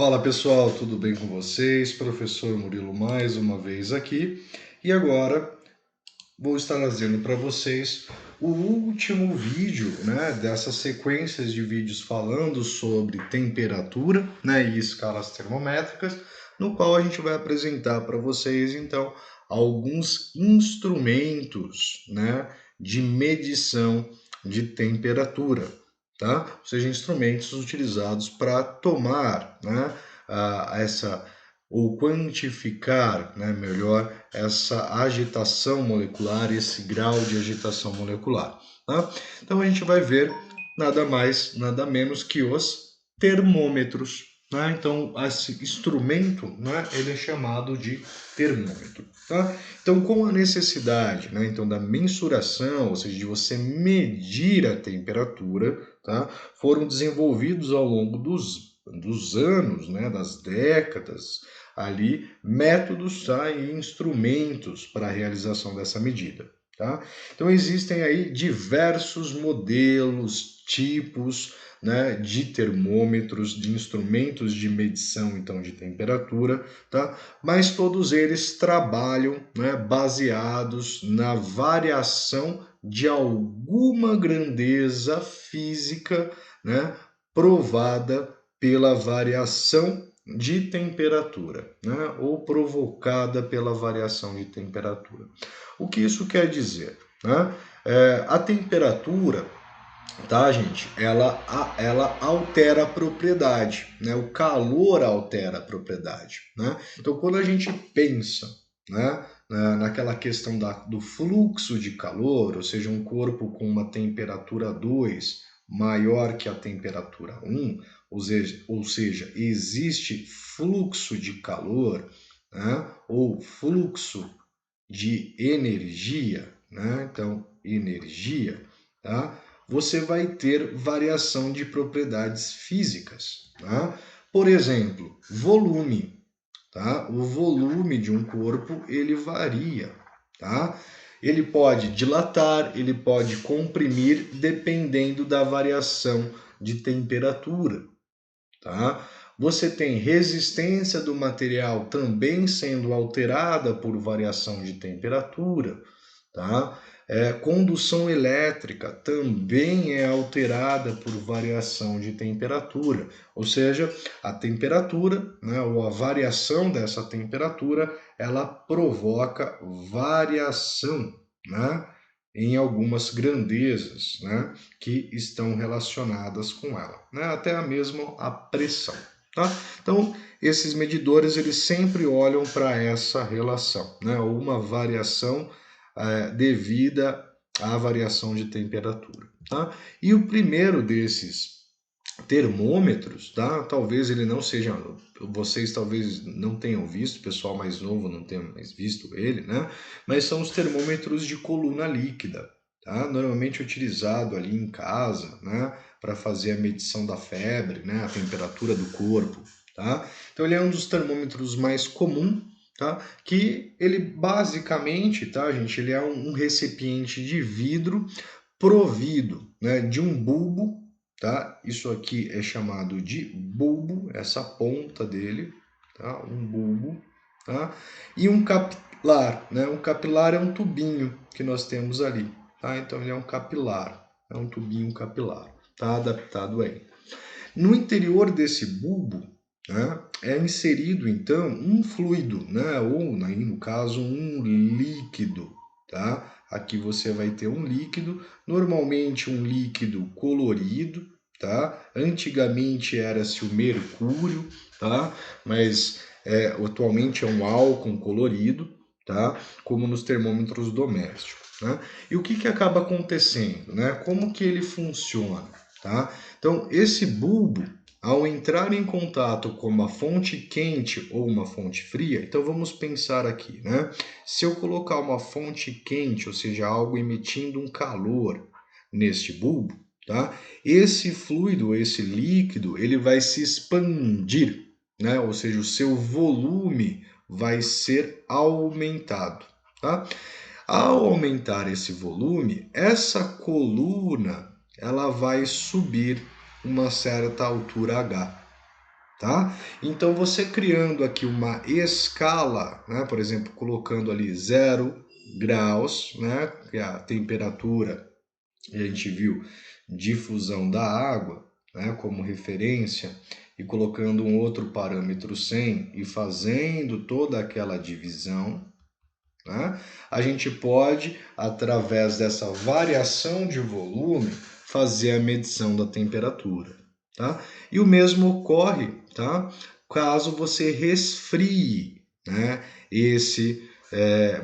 Fala pessoal, tudo bem com vocês? Professor Murilo mais uma vez aqui e agora vou estar trazendo para vocês o último vídeo, dessas sequências de vídeos falando sobre temperatura, e escalas termométricas, no qual a gente vai apresentar para vocês então alguns instrumentos, de medição de temperatura, tá? Ou seja, instrumentos utilizados para tomar, essa ou quantificar, melhor, essa agitação molecular, esse grau de agitação molecular. Tá? Então a gente vai ver nada mais, nada menos que os termômetros. Então esse instrumento, ele é chamado de termômetro. Tá? Então com a necessidade, então da mensuração, ou seja, de você medir a temperatura, tá? Foram desenvolvidos ao longo dos anos, das décadas, ali métodos, e instrumentos para a realização dessa medida. Tá? Então existem aí diversos modelos, tipos, de termômetros, de instrumentos de medição então de temperatura, tá? Mas todos eles trabalham, baseados na variação de alguma grandeza física, provada pela variação de temperatura, ou provocada pela variação de temperatura. O que isso quer dizer? A temperatura, tá, gente? Ela altera a propriedade, O calor altera a propriedade, Então, quando a gente pensa, naquela questão do fluxo de calor, ou seja, um corpo com uma temperatura 2 maior que a temperatura 1, ou seja, existe fluxo de calor, ou fluxo de energia, Então, energia, tá? Você vai ter variação de propriedades físicas, Por exemplo, volume, tá? O volume de um corpo, ele varia, tá? Ele pode dilatar, ele pode comprimir, dependendo da variação de temperatura, tá? Você tem resistência do material também sendo alterada por variação de temperatura, tá? Condução elétrica também é alterada por variação de temperatura, ou seja, a temperatura, ou a variação dessa temperatura, ela provoca variação, em algumas grandezas, que estão relacionadas com ela, até mesmo a pressão. Tá? Então, esses medidores eles sempre olham para essa relação, ou uma variação devida à variação de temperatura. Tá? E o primeiro desses termômetros, tá? Talvez ele não seja, vocês talvez não tenham visto, o pessoal mais novo não tenha mais visto ele, Mas são os termômetros de coluna líquida, tá? Normalmente utilizado ali em casa, para fazer a medição da febre, a temperatura do corpo, tá? Então ele é um dos termômetros mais comum, tá? Que ele basicamente, tá, gente, ele é um recipiente de vidro provido, de um bulbo, tá? Isso aqui é chamado de bulbo, essa ponta dele, tá? Um bulbo, tá? E um capilar, Um capilar é um tubinho que nós temos ali, tá? Então ele é um capilar, é um tubinho capilar, tá? Adaptado aí. No interior desse bulbo, é inserido então um fluido, ou no caso um líquido, tá? Aqui você vai ter um líquido, normalmente um líquido colorido, tá? Antigamente era-se o mercúrio, tá? Mas atualmente é um álcool colorido, tá? Como nos termômetros domésticos, E o que acaba acontecendo, Como que ele funciona, tá? Então, esse bulbo, ao entrar em contato com uma fonte quente ou uma fonte fria, então vamos pensar aqui, Se eu colocar uma fonte quente, ou seja, algo emitindo um calor neste bulbo, tá? Esse fluido, esse líquido, ele vai se expandir, Ou seja, o seu volume vai ser aumentado, tá? Ao aumentar esse volume, essa coluna ela vai subir uma certa altura H, tá? Então você criando aqui uma escala, né, por exemplo, colocando ali 0 graus, né, que é a temperatura, a gente viu, de fusão da água, né, como referência, e colocando um outro parâmetro 100 e fazendo toda aquela divisão, né, a gente pode, através dessa variação de volume, fazer a medição da temperatura. Tá? E o mesmo ocorre, tá, caso você resfrie, né, esse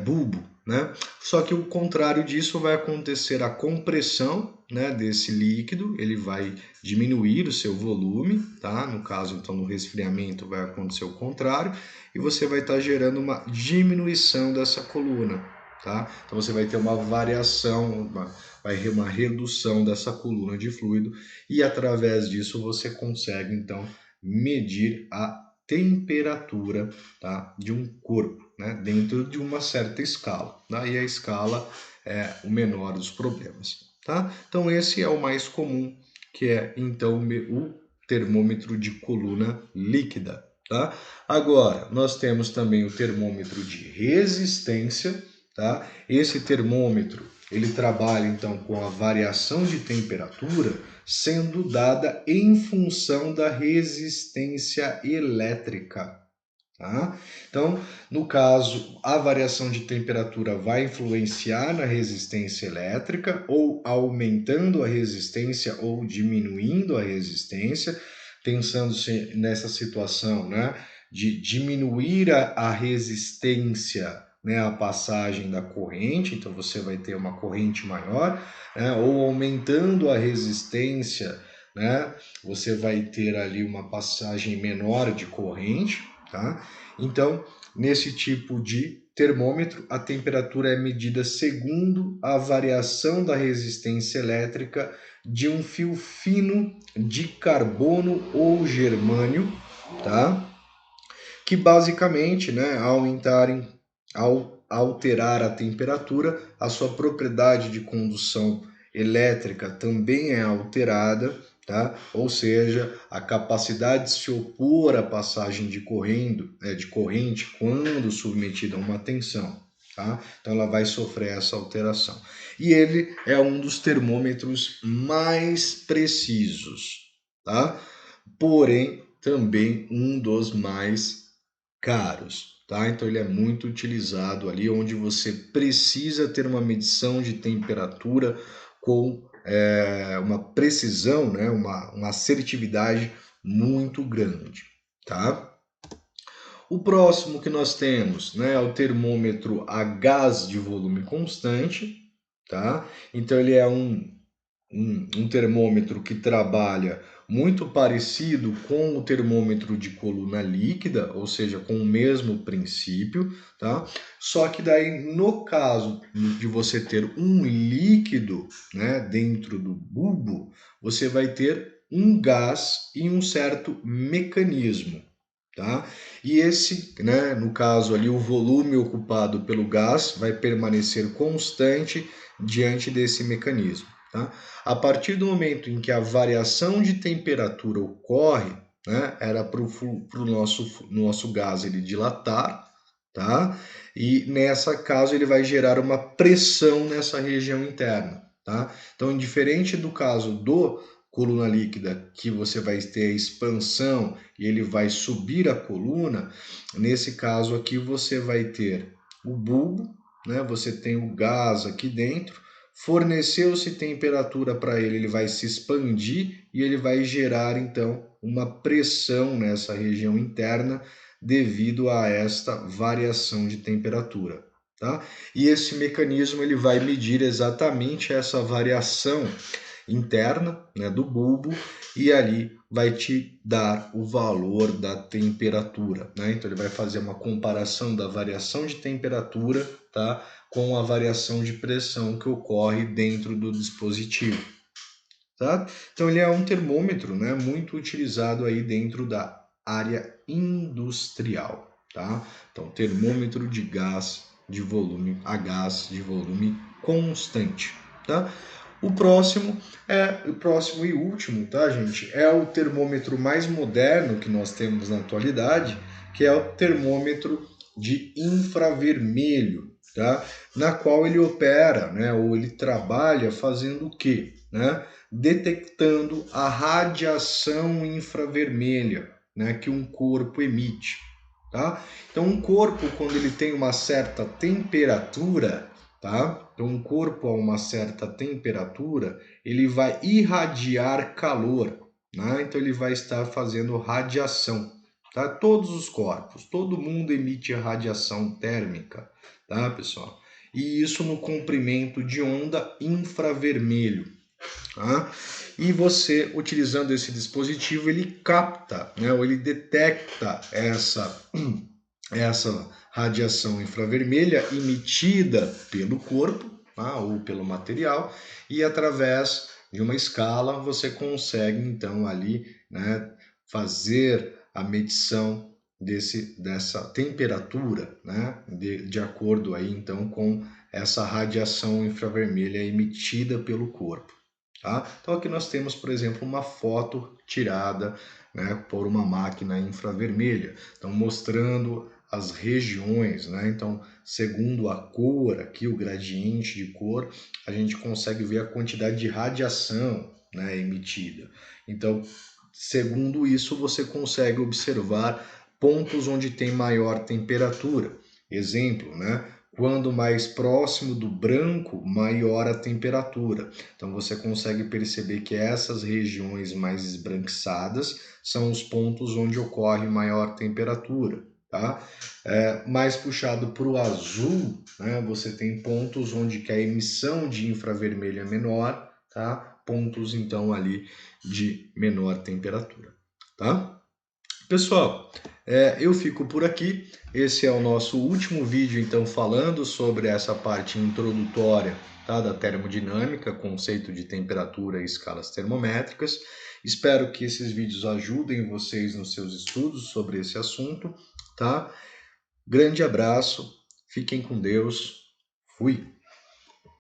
bulbo. Né? Só que o contrário disso vai acontecer a compressão, né, desse líquido, ele vai diminuir o seu volume, tá? No caso, então, no resfriamento vai acontecer o contrário, e você vai estar gerando uma diminuição dessa coluna, tá? Então você vai ter uma variação, uma redução dessa coluna de fluido, e através disso você consegue, então, medir a temperatura, tá, de um corpo, né, dentro de uma certa escala. Tá? E a escala é o menor dos problemas. Tá? Então esse é o mais comum, que é então o termômetro de coluna líquida. Tá? Agora, nós temos também o termômetro de resistência. Tá? Esse termômetro ele trabalha então com a variação de temperatura sendo dada em função da resistência elétrica. Tá? Então, no caso, a variação de temperatura vai influenciar na resistência elétrica, ou aumentando a resistência ou diminuindo a resistência, pensando-se nessa situação, né, de diminuir a resistência, né, a passagem da corrente, então você vai ter uma corrente maior, né, ou aumentando a resistência, né, você vai ter ali uma passagem menor de corrente. Tá? Então, nesse tipo de termômetro, a temperatura é medida segundo a variação da resistência elétrica de um fio fino de carbono ou germânio, tá? Que basicamente, né, ao alterar a temperatura, a sua propriedade de condução elétrica também é alterada, tá? Ou seja, a capacidade de se opor à passagem de corrente quando submetida a uma tensão. Tá? Então ela vai sofrer essa alteração. E ele é um dos termômetros mais precisos, tá? Porém, também um dos mais caros, tá? Então ele é muito utilizado ali onde você precisa ter uma medição de temperatura com uma precisão, né? Uma assertividade muito grande, tá? O próximo que nós temos, né, é o termômetro a gás de volume constante, tá? Então ele é um termômetro que trabalha muito parecido com o termômetro de coluna líquida, ou seja, com o mesmo princípio, tá? Só que daí, no caso de você ter um líquido, né, dentro do bulbo, você vai ter um gás e um certo mecanismo. Tá? E esse, né, no caso ali, o volume ocupado pelo gás vai permanecer constante diante desse mecanismo. Tá? A partir do momento em que a variação de temperatura ocorre, né, era para o nosso gás ele dilatar, tá? E nessa caso ele vai gerar uma pressão nessa região interna. Tá? Então, diferente do caso do coluna líquida, que você vai ter a expansão e ele vai subir a coluna, nesse caso aqui você vai ter o bulbo, né? Você tem o gás aqui dentro, forneceu-se temperatura para ele, ele vai se expandir e ele vai gerar então uma pressão nessa região interna devido a esta variação de temperatura. Tá? E esse mecanismo ele vai medir exatamente essa variação interna, né, do bulbo, e ali vai te dar o valor da temperatura. Né? Então ele vai fazer uma comparação da variação de temperatura, tá, com a variação de pressão que ocorre dentro do dispositivo. Tá? Então ele é um termômetro, né, muito utilizado aí dentro da área industrial. Tá? Então termômetro de gás de volume a gás de volume constante. Tá? O próximo e último, tá, gente? É o termômetro mais moderno que nós temos na atualidade, que é o termômetro de infravermelho, tá? Na qual ele opera, né, ou ele trabalha fazendo o quê? Né? Detectando a radiação infravermelha, né, que um corpo emite. Tá? Então, um corpo, quando ele tem uma certa temperatura, tá? Então, um corpo a uma certa temperatura, ele vai irradiar calor, né? Então, ele vai estar fazendo radiação, tá? Todos os corpos, todo mundo emite radiação térmica, tá, pessoal? E isso no comprimento de onda infravermelho, tá? E você, utilizando esse dispositivo, ele capta, né, ou ele detecta essa radiação infravermelha emitida pelo corpo, tá, ou pelo material, e através de uma escala você consegue então ali, né, fazer a medição dessa temperatura, né, de acordo aí então com essa radiação infravermelha emitida pelo corpo. Tá? Então aqui nós temos, por exemplo, uma foto tirada, né, por uma máquina infravermelha, então mostrando as regiões, né? Então, segundo a cor aqui, o gradiente de cor, a gente consegue ver a quantidade de radiação, né, emitida. Então, segundo isso, você consegue observar pontos onde tem maior temperatura. Exemplo, né? Quando mais próximo do branco, maior a temperatura. Então você consegue perceber que essas regiões mais esbranquiçadas são os pontos onde ocorre maior temperatura. Tá? Mais puxado para o azul, né, você tem pontos onde que a emissão de infravermelho é menor, tá? Pontos então ali de menor temperatura. Tá? Pessoal, eu fico por aqui. Esse é o nosso último vídeo, então, falando sobre essa parte introdutória, tá, da termodinâmica, conceito de temperatura e escalas termométricas. Espero que esses vídeos ajudem vocês nos seus estudos sobre esse assunto, tá? Grande abraço, fiquem com Deus, fui!